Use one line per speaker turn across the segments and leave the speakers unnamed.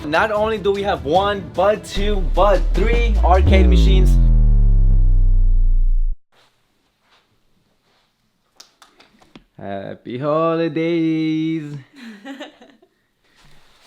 Not only do we have 1, but 2, but 3 arcade machines. Happy holidays.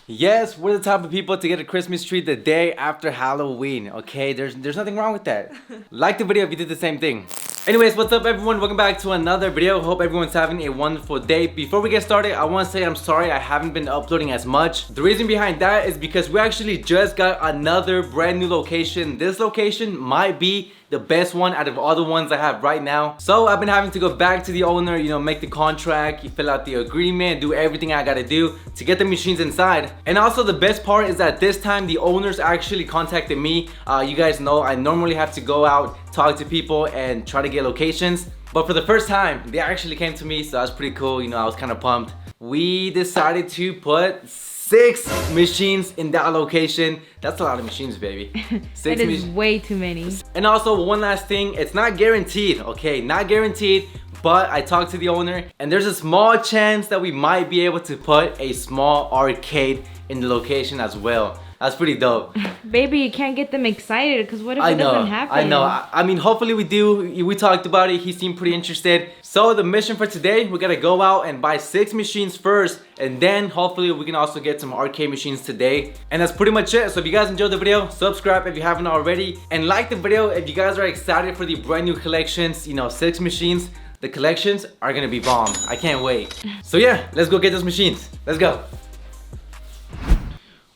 Yes, we're the type of people to get a Christmas tree the day after Halloween, okay? There's nothing wrong with that. Like the video if you did the same thing. Anyways, what's up everyone? Welcome back to another video. Hope everyone's having a wonderful day. Before we get started, I want to say I'm sorry I haven't been uploading as much. The reason behind that is because we actually just got another brand new location. This location might be the best one out of all the ones I have right now. So I've been having to go back to the owner, you know, make the contract, you fill out the agreement, do everything I gotta do to get the machines inside. And also the best part is that this time the owners actually contacted me. You guys know I normally have to go out, talk to people and try to get locations. But for the first time, they actually came to me, so that was pretty cool. You know, I was kind of pumped. We decided to put 6 machines in that location. That's a lot of machines, baby. 6
It is way too many.
And also one last thing, it's not guaranteed, okay? Not guaranteed, but I talked to the owner and there's a small chance that we might be able to put a small arcade in the location as well. That's pretty dope.
Baby, you can't get them excited because what if it doesn't happen?
I know. I mean, hopefully we do. We talked about it. He seemed pretty interested. So the mission for today, we gotta go out and buy 6 machines first, and then hopefully we can also get some arcade machines today. And that's pretty much it. So if you guys enjoyed the video, subscribe if you haven't already, and like the video if you guys are excited for the brand new collections. You know, 6 machines. The collections are gonna be bomb. I can't wait. So yeah, let's go get those machines. Let's go.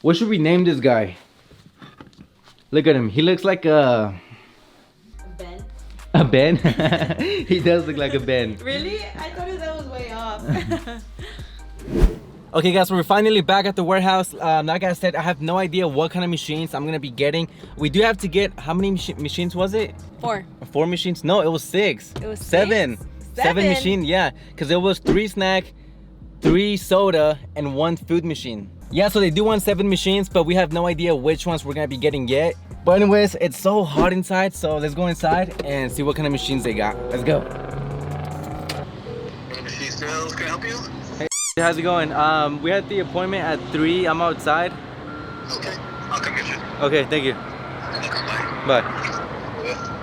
What should we name this guy? Look at him. He looks like a
Ben?
A Ben? He does look like a Ben.
Really? I thought that was way off.
Okay guys, so we're finally back at the warehouse. Like I said, I have no idea what kind of machines I'm gonna be getting. We do have to get, how many machines was it?
4.
4 machines? No, it was 6.
It was
7. 7 machines, yeah. Because it was 3 snack, 3 soda, and 1 food machine. Yeah, so they do want 7 machines, but we have no idea which ones we're gonna be getting yet. But anyways, it's so hot inside, so let's go inside and see what kind of machines they got. Let's go.
Machine sales, can I help you?
Hey, how's it going? We had the appointment at 3. I'm outside.
Okay, I'll come get you.
Okay, thank you.
Bye.
Bye.
Yeah.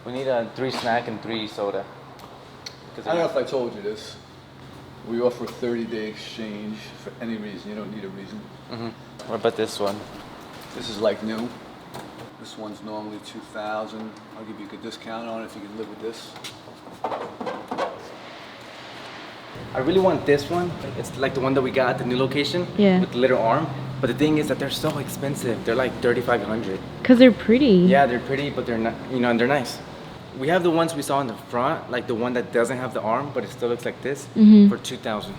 We need a 3 snack and 3 soda.
I don't know if I told you this. We offer a 30-day exchange for any reason. You don't need a reason.
What about this one?
This is like new. This one's normally $2,000. I'll give you a good discount on it if you can live with this.
I really want this one. It's like the one that we got at the new location.
Yeah.
With the little arm. But the thing is that they're so expensive. They're like $3,500.
Because they're pretty.
Yeah, they're pretty, but they're not, you know, and they're nice. We have the ones we saw in the front, like the one that doesn't have the arm, but it still looks like this, for $2,000.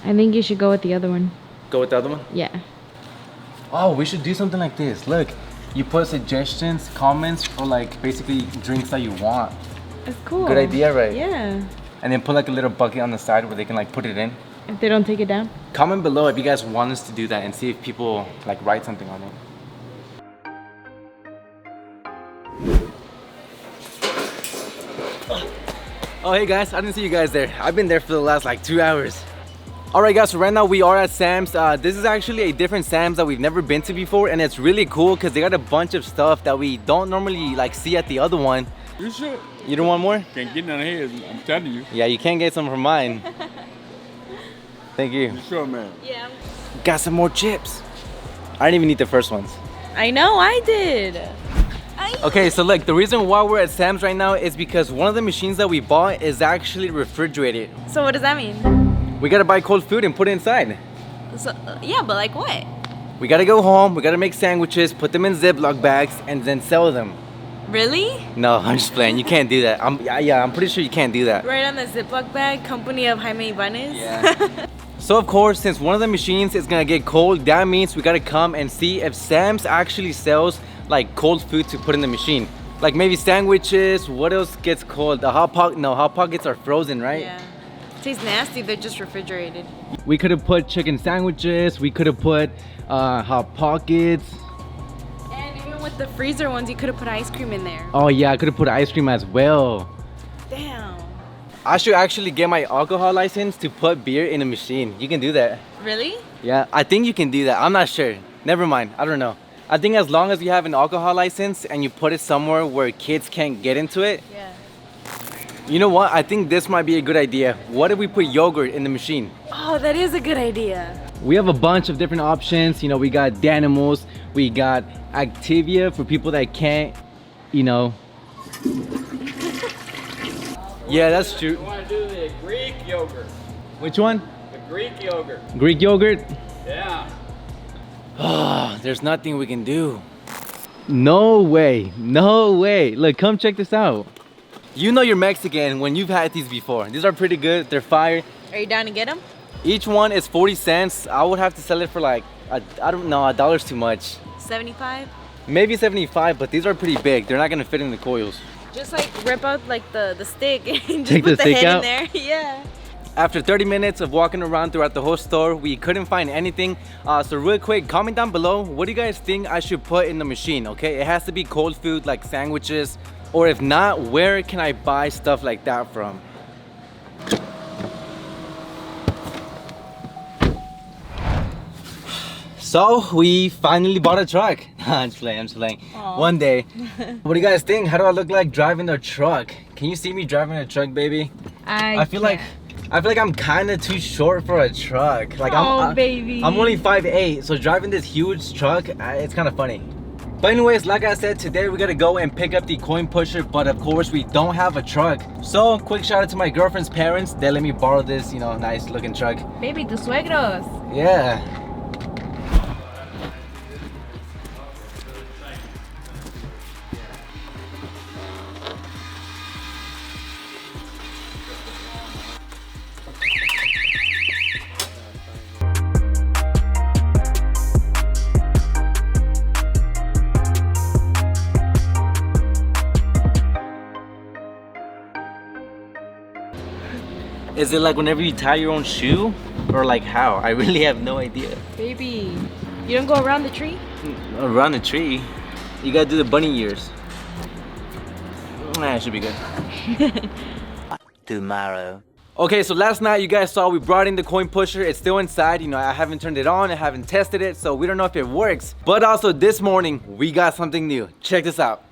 I think you should go with the other one.
Go with the other one?
Yeah.
Oh, we should do something like this. Look, you put suggestions, comments for like basically drinks that you want.
That's cool.
Good idea, right?
Yeah.
And then put like a little bucket on the side where they can like put it in.
If they don't take it down.
Comment below if you guys want us to do that and see if people like write something on it. Oh hey guys, I didn't see you guys there. I've been there for the last like 2 hours. Alright guys, so right now we are at Sam's. This is actually a different Sam's that we've never been to before, and it's really cool because they got a bunch of stuff that we don't normally like see at the other one.
You should.
You don't want more?
Can't get none of his, I'm telling you.
Yeah, you can't get some from mine. Thank you.
You sure, man?
Yeah.
Got some more chips. I didn't even eat the first ones.
I know, I did.
Okay, so look, the reason why we're at Sam's right now is because one of the machines that we bought is actually refrigerated.
So what does that mean?
We gotta buy cold food and put it inside.
So, yeah, but like what?
We gotta go home, we gotta make sandwiches, put them in Ziploc bags, and then sell them.
Really?
No, I'm just playing. You can't do that. I'm pretty sure you can't do that.
Right on the Ziploc bag, company of Jaime Ibanez?
Yeah. So of course, since one of the machines is gonna get cold, that means we gotta come and see if Sam's actually sells like cold food to put in the machine. Like maybe sandwiches, what else gets cold? The Hot Pockets are frozen, right?
Yeah. Tastes nasty, they're just refrigerated.
We could have put chicken sandwiches, we could have put Hot Pockets.
And even with the freezer ones, you could have put ice cream in there.
Oh yeah, I could have put ice cream as well.
Damn.
I should actually get my alcohol license to put beer in a machine. You can do that.
Really?
Yeah, I think you can do that. I'm not sure. Never mind, I don't know. I think as long as you have an alcohol license and you put it somewhere where kids can't get into it.
Yeah.
You know what? I think this might be a good idea. What if we put yogurt in the machine?
Oh, that is a good idea.
We have a bunch of different options. You know, we got Danimals, we got Activia for people that can't, you know. Yeah, that's true.
You want to do the Greek yogurt?
Which one?
The Greek yogurt.
Greek yogurt?
Yeah.
Oh, there's nothing we can do. No way, no way. Look, come check this out. You know you're Mexican when you've had these before. These are pretty good, they're fire.
Are you down to get them?
Each one is 40 cents. I would have to sell it for like, I don't know, $1's too much.
75?
Maybe 75, but these are pretty big. They're not gonna fit in the coils.
Just like rip out like the stick and just
Take
put
the
the
stick
head
out?
in there. Yeah.
After 30 minutes of walking around throughout the whole store, we couldn't find anything. So real quick, comment down below, what do you guys think I should put in the machine, okay? It has to be cold food like sandwiches, or if not, where can I buy stuff like that from? So we finally bought a truck. I'm just playing. One day. What do you guys think? How do I look like driving a truck? Can you see me driving a truck, baby? I feel like I'm kind of too short for a truck. Like
baby.
I'm only 5'8", so driving this huge truck, it's kind of funny. But anyways, like I said, today we gotta go and pick up the coin pusher, but of course we don't have a truck. So quick shout out to my girlfriend's parents. They let me borrow this, you know, nice looking truck.
Baby, tus suegros.
Yeah. Is it like whenever you tie your own shoe? Or like how? I really have no idea.
Baby, you don't go around the tree?
Around the tree? You gotta do the bunny ears. Nah, it should be good. Tomorrow. Okay, so last night you guys saw we brought in the coin pusher. It's still inside. You know, I haven't turned it on. I haven't tested it. So we don't know if it works. But also this morning, we got something new. Check this out.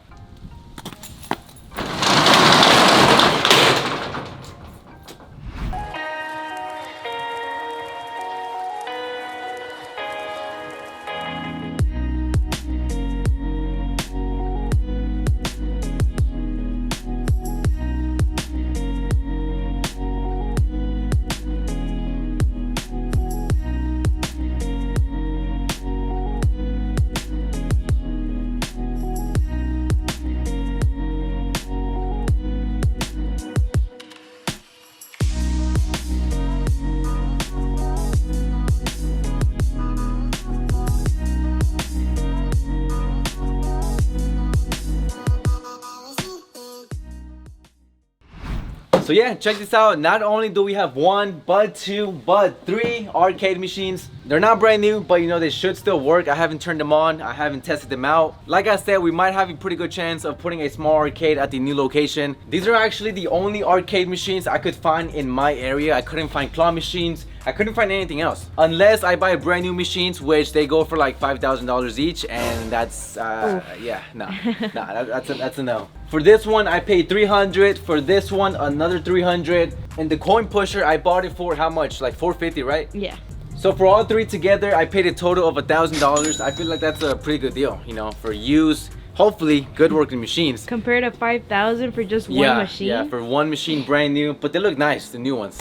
So yeah, check this out. Not only do we have one, but two, but three arcade machines. They're not brand new, but you know, they should still work. I haven't turned them on. I haven't tested them out. Like I said, we might have a pretty good chance of putting a small arcade at the new location. These are actually the only arcade machines I could find in my area. I couldn't find claw machines. I couldn't find anything else. Unless I buy brand new machines, which they go for like $5,000 each. And that's, yeah, no, that's a no. For this one, I paid $300. For this one, another $300. And the coin pusher, I bought it for how much? Like $450, right?
Yeah.
So for all three together, I paid a total of $1,000. I feel like that's a pretty good deal, you know, for used, hopefully good working machines.
Compared to 5,000 for just one machine?
Yeah, for one machine brand new, but they look nice, the new ones.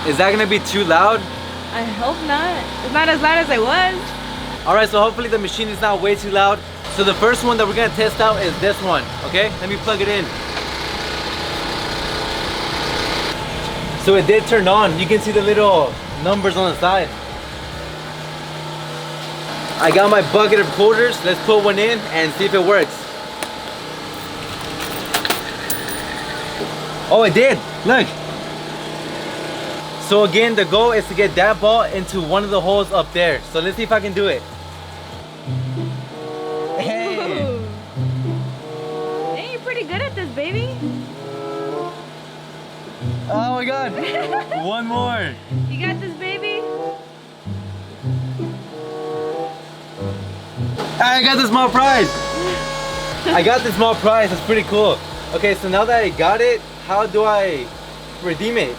Is that gonna be too loud?
I hope not. It's not as loud as I was.
All right, so hopefully the machine is not way too loud. So the first one that we're gonna test out is this one, okay? Let me plug it in. So it did turn on. You can see the little numbers on the side. I got my bucket of quarters. Let's put one in and see if it works. Oh, it did. Look. So again, the goal is to get that ball into one of the holes up there. So let's see if I can do it. Hey.
Ooh. Hey, you're pretty good at this, baby.
Oh my God. One more.
You got this, baby.
I got the small prize. I got the small prize. It's pretty cool. Okay, so now that I got it, how do I redeem it?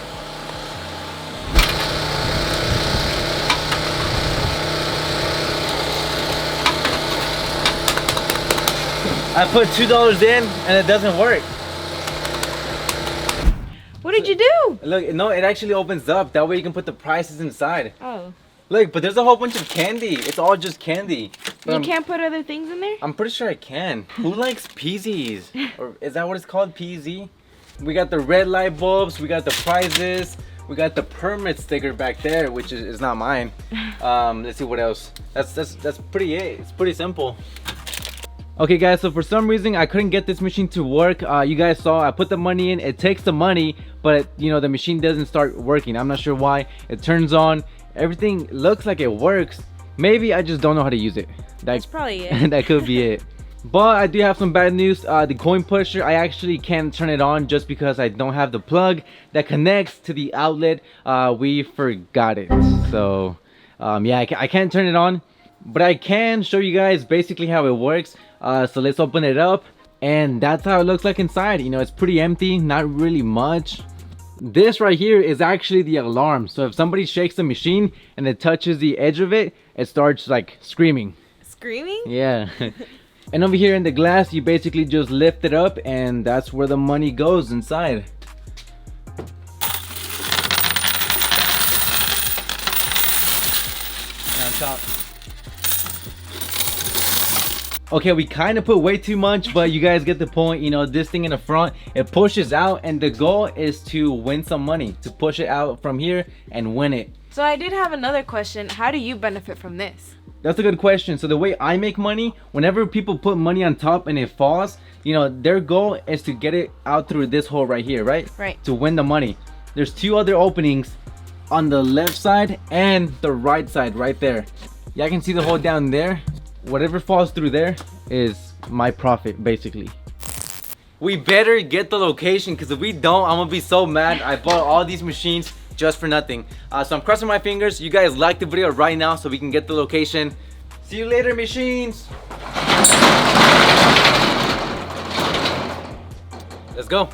I put $2 in and it doesn't work.
What did you do?
Look, no, it actually opens up. That way you can put the prices inside.
Oh.
Look, but there's a whole bunch of candy. It's all just candy.
You can't put other things in there?
I'm pretty sure I can. Who likes PZs? Or is that what it's called, PZ? We got the red light bulbs. We got the prizes. We got the permit sticker back there, which is not mine. Let's see what else. That's pretty it. It's pretty simple. Okay guys, so for some reason I couldn't get this machine to work. You guys saw I put the money in. It takes the money, but you know the machine doesn't start working. I'm not sure why. It turns on. Everything looks like it works. Maybe I just don't know how to use it.
That's probably it.
That could be it. But I do have some bad news. The coin pusher, I actually can't turn it on just because I don't have the plug that connects to the outlet. We forgot it. So yeah, I can't turn it on, but I can show you guys basically how it works. So let's open it up, and that's how it looks like inside. You know, it's pretty empty, not really much. This right here is actually the alarm. So if somebody shakes the machine and it touches the edge of it, it starts like screaming.
Screaming?
Yeah. And over here in the glass, you basically just lift it up, and that's where the money goes inside. And on top. Okay, we kind of put way too much, but you guys get the point. You know, this thing in the front, it pushes out, and the goal is to win some money, to push it out from here and win it.
So I did have another question. How do you benefit from this?
That's a good question. So the way I make money, whenever people put money on top and it falls, you know, their goal is to get it out through this hole right here, right?
Right.
To win the money. There's two other openings on the left side and the right side right there. Yeah, I can see the hole down there. Whatever falls through there is my profit, basically. We better get the location, because if we don't, I'm gonna be so mad. I bought all these machines just for nothing. So I'm crossing my fingers. You guys like the video right now so we can get the location. See you later, machines. Let's go.